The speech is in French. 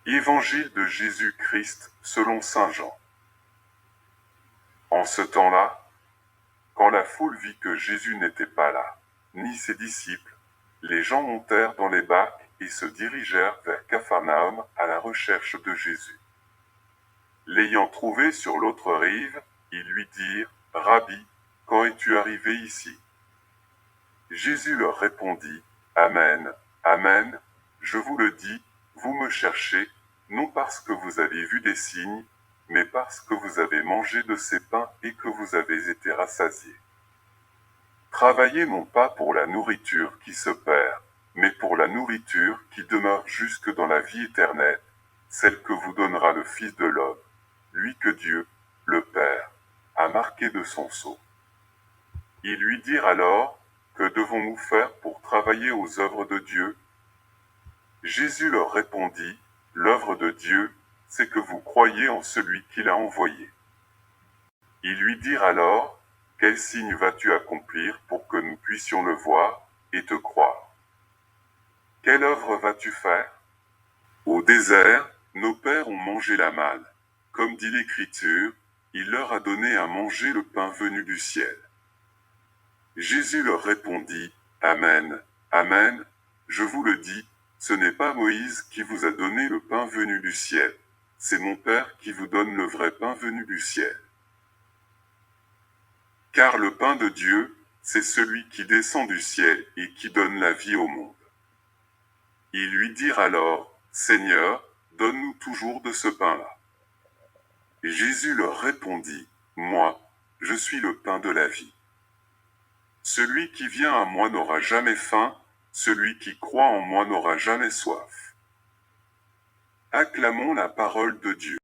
Évangile de Jésus-Christ selon saint Jean. En ce temps-là, quand la foule vit que Jésus n'était pas là, ni ses disciples, les gens montèrent dans les barques et se dirigèrent vers Capharnaüm à la recherche de Jésus. L'ayant trouvé sur l'autre rive, ils lui dirent, « Rabbi, quand es-tu arrivé ici ?» Jésus leur répondit, « Amen, Amen, je vous le dis, vous me cherchez, non parce que vous avez vu des signes, mais parce que vous avez mangé de ces pains et que vous avez été rassasiés. Travaillez non pas pour la nourriture qui se perd, mais pour la nourriture qui demeure jusque dans la vie éternelle, celle que vous donnera le Fils de l'homme, lui que Dieu, le Père, a marqué de son sceau. » Ils lui dirent alors, « Que devons-nous faire pour travailler aux œuvres de Dieu ?» Jésus leur répondit, « L'œuvre de Dieu, c'est que vous croyez en celui qui l'a envoyé. » Ils lui dirent alors, « Quel signe vas-tu accomplir pour que nous puissions le voir et te croire? Quelle œuvre vas-tu faire? Au désert, nos pères ont mangé la manne. Comme dit l'Écriture, il leur a donné à manger le pain venu du ciel. » Jésus leur répondit, « Amen, Amen, je vous le dis, ce n'est pas Moïse qui vous a donné le pain venu du ciel, c'est mon Père qui vous donne le vrai pain venu du ciel. Car le pain de Dieu, c'est celui qui descend du ciel et qui donne la vie au monde. » Ils lui dirent alors, « Seigneur, donne-nous toujours de ce pain-là. » Et Jésus leur répondit, « Moi, je suis le pain de la vie. Celui qui vient à moi n'aura jamais faim, celui qui croit en moi n'aura jamais soif. » Acclamons la parole de Dieu.